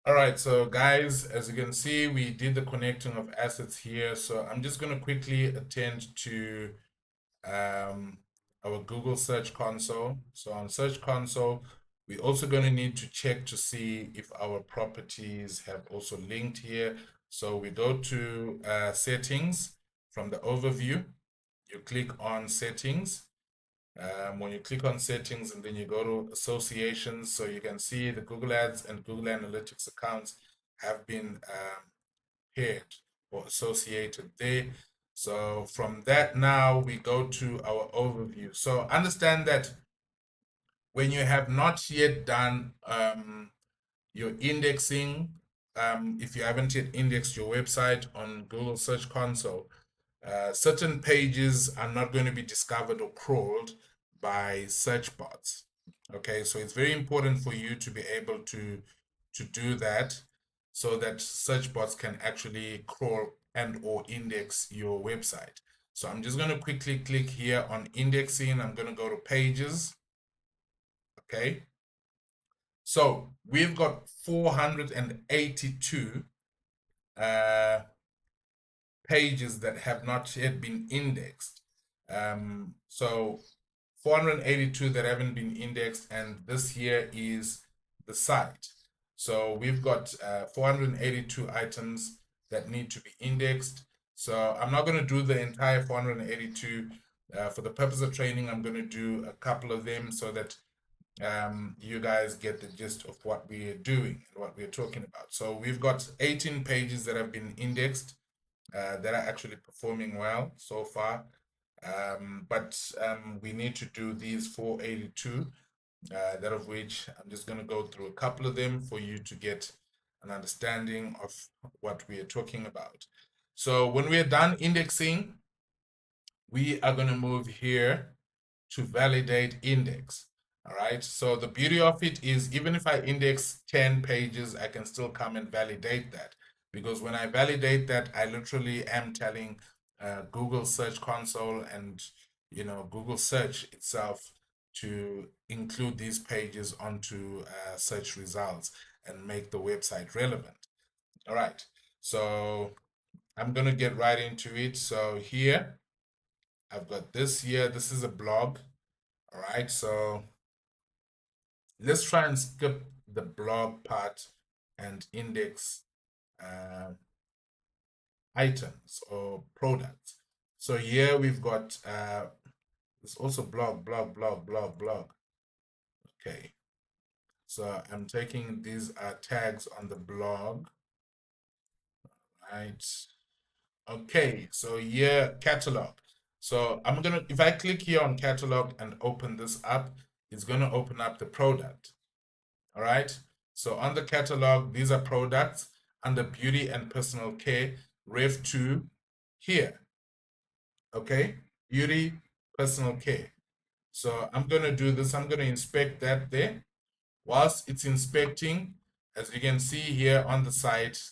All right, so guys, as you can see, we did the connecting of assets here. So I'm just going to quickly attend to um, our Google Search Console. So on Search Console, we're also going to need to check to see if our properties have also linked here. So we go to settings from the overview. You click on settings. When you click on settings and then you go to associations, so you can see the Google Ads and Google Analytics accounts have been paired or associated there. So from that, now we go to our overview. So understand that when you have not yet done your indexing, if you haven't yet indexed your website on Google Search Console, certain pages are not going to be discovered or crawled by search bots. Okay, so it's very important for you to be able to do that so that search bots can actually crawl and or index your website. So I'm just going to quickly click here on indexing. I'm going to go to pages. Okay, so we've got 482 pages that have not yet been indexed. So 482 that haven't been indexed, and this here is the site. So we've got 482 items that need to be indexed. So I'm not going to do the entire 482. For the purpose of training, I'm going to do a couple of them so that you guys get the gist of what we are doing and what we're talking about. So we've got 18 pages that have been indexed that are actually performing well so far. But we need to do these 482, that of which I'm just going to go through a couple of them for you to get an understanding of what we are talking about. So when we are done indexing, we are going to move here to validate index. All right. So the beauty of it is even if I index 10 pages, I can still come and validate that. Because when I validate that, I literally am telling Google Search Console and Google Search itself to include these pages onto search results and make the website relevant. All right. So I'm going to get right into it. So here I've got this here. This is a blog. All right. So let's try and skip the blog part and index items or products. So here we've got it's also blog. Okay. So I'm taking these tags on the blog. Right. Okay. So here catalog. So I'm gonna, if I click here on catalog and open this up, it's gonna open up the product. All right. So on the catalog, these are products under beauty and personal care, Rev 2 here. Okay. Beauty, personal care. So I'm going to do this. I'm going to inspect that there. Whilst it's inspecting, as you can see here on the site,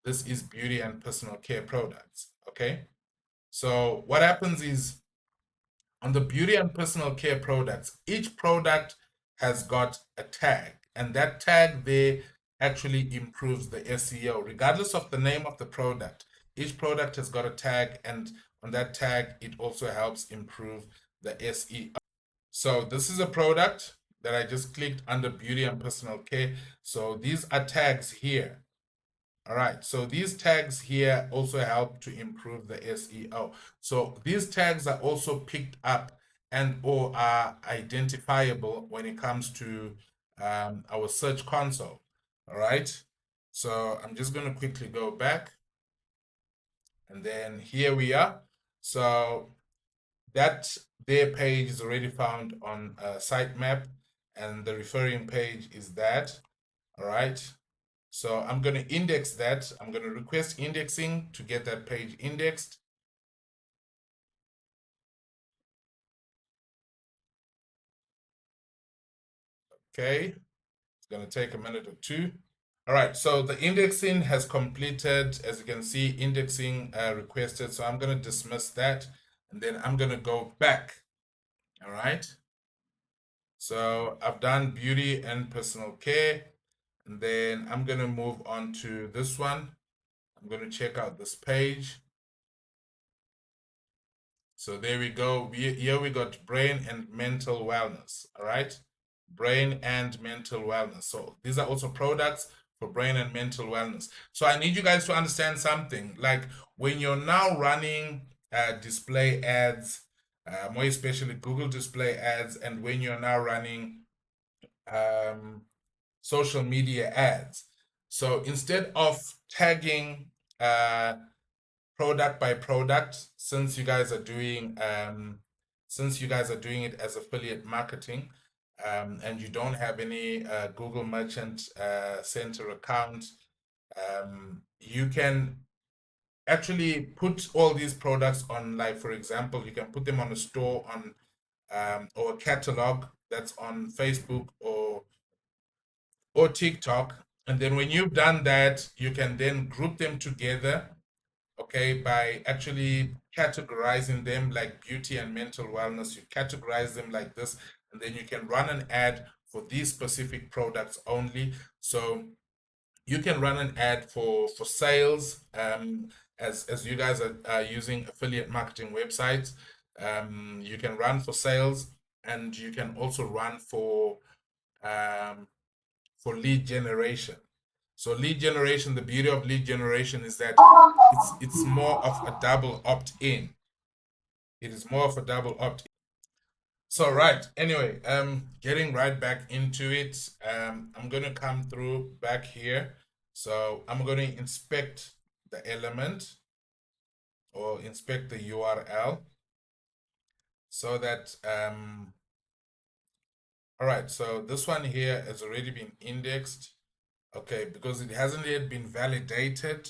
this is beauty and personal care products. Okay. So what happens is on the beauty and personal care products, each product has got a tag, and that tag there actually improves the SEO, regardless of the name of the product. Each product has got a tag, and on that tag, it also helps improve the SEO. So this is a product that I just clicked under beauty and personal care. So these are tags here. All right, so these tags here also help to improve the SEO. So these tags are also picked up and or are identifiable when it comes to our search console. All right, so I'm just going to quickly go back, and then here we are. So that their page is already found on sitemap, and the referring page is that. All right. So I'm going to index that. I'm going to request indexing to get that page indexed. Okay, it's going to take a minute or two. All right, so the indexing has completed. As you can see, indexing requested. So I'm going to dismiss that, and then I'm going to go back. All right. So I've done beauty and personal care. And then I'm going to move on to this one. I'm going to check out this page. So there we go. Here we got brain and mental wellness. All right. Brain and mental wellness. So these are also products for brain and mental wellness. So I need you guys to understand something. Like when you're now running display ads, more especially Google display ads, and when you're now running um, social media ads. So instead of tagging uh, product by product, since you guys are doing it as affiliate marketing, and you don't have any Google Merchant Center account, you can actually put all these products on, like for example, you can put them on a store on or a catalog that's on Facebook or TikTok. And then when you've done that, you can then group them together, okay, by actually categorizing them like beauty and mental wellness. You categorize them like this, and then you can run an ad for these specific products only. So you can run an ad for sales, as you guys are using affiliate marketing websites. You can run for sales, and you can also run um, for lead generation. So lead generation, the beauty of lead generation is that it's more of a double opt-in. It is more of a double opt-in. So right, anyway, getting right back into it. I'm gonna come through back here. So I'm gonna inspect the element or inspect the URL so that all right, so this one here has already been indexed. Okay, because it hasn't yet been validated,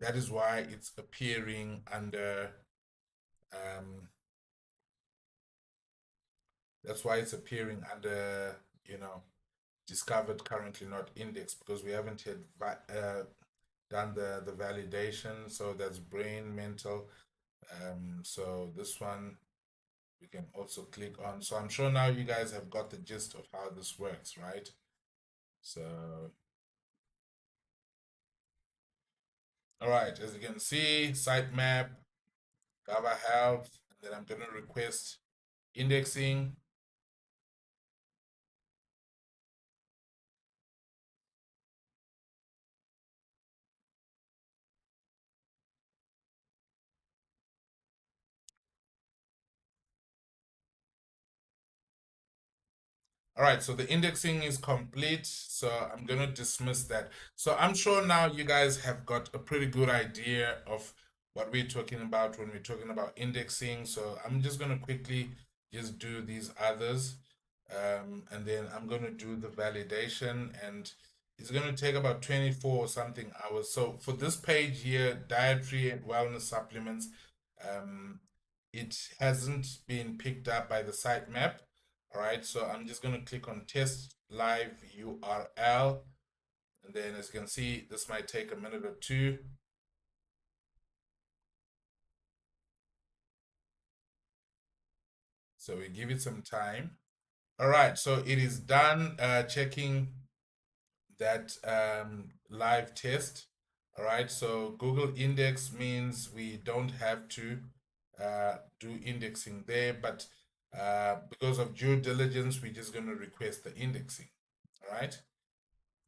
that is why it's appearing under, um, that's why it's appearing under, discovered currently not indexed, because we haven't yet done the validation. So that's brain, mental. So this one we can also click on. So I'm sure now you guys have got the gist of how this works, right? So, all right, as you can see, sitemap, Java Health, and then I'm going to request indexing. All right, so the indexing is complete, so I'm going to dismiss that. So I'm sure now you guys have got a pretty good idea of what we're talking about when we're talking about indexing. So I'm just going to quickly just do these others, and then I'm going to do the validation, and it's going to take about 24 or something hours. So for this page here, dietary and wellness supplements, um, it hasn't been picked up by the sitemap. All right, so I'm just going to click on test live URL. And then as you can see, this might take a minute or two. So we give it some time. All right, so it is done checking that live test. All right, so Google index means we don't have to do indexing there, but because of due diligence, we're just going to request the indexing. All right,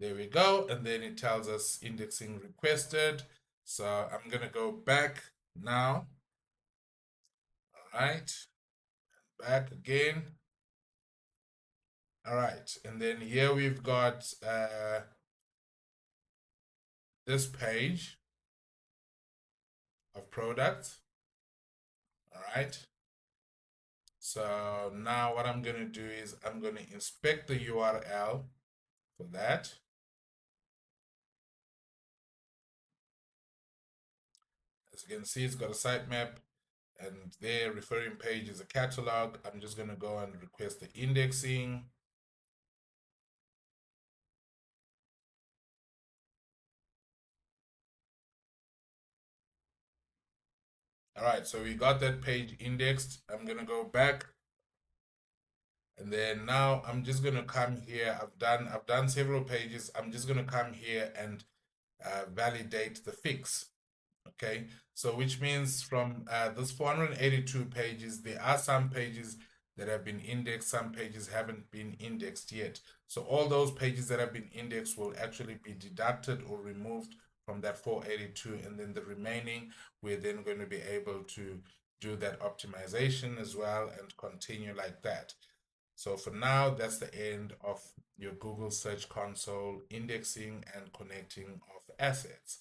there we go. And then it tells us indexing requested. So I'm going to go back now. All right, back again. All right, and then here we've got this page of products. All right. So now what I'm going to do is I'm going to inspect the URL for that. As you can see, it's got a sitemap, and their referring page is a catalog. I'm just going to go and request the indexing. All right, so we got that page indexed. I'm going to go back And then now I'm just gonna come here. I've done several pages. I'm just gonna come here and validate the fix. Okay, so which means from this 482 pages, there are some pages that have been indexed, some pages haven't been indexed yet. So all those pages that have been indexed will actually be deducted or removed from that 482, and then the remaining, we're then going to be able to do that optimization as well and continue like that. So for now, that's the end of your Google Search Console indexing and connecting of assets.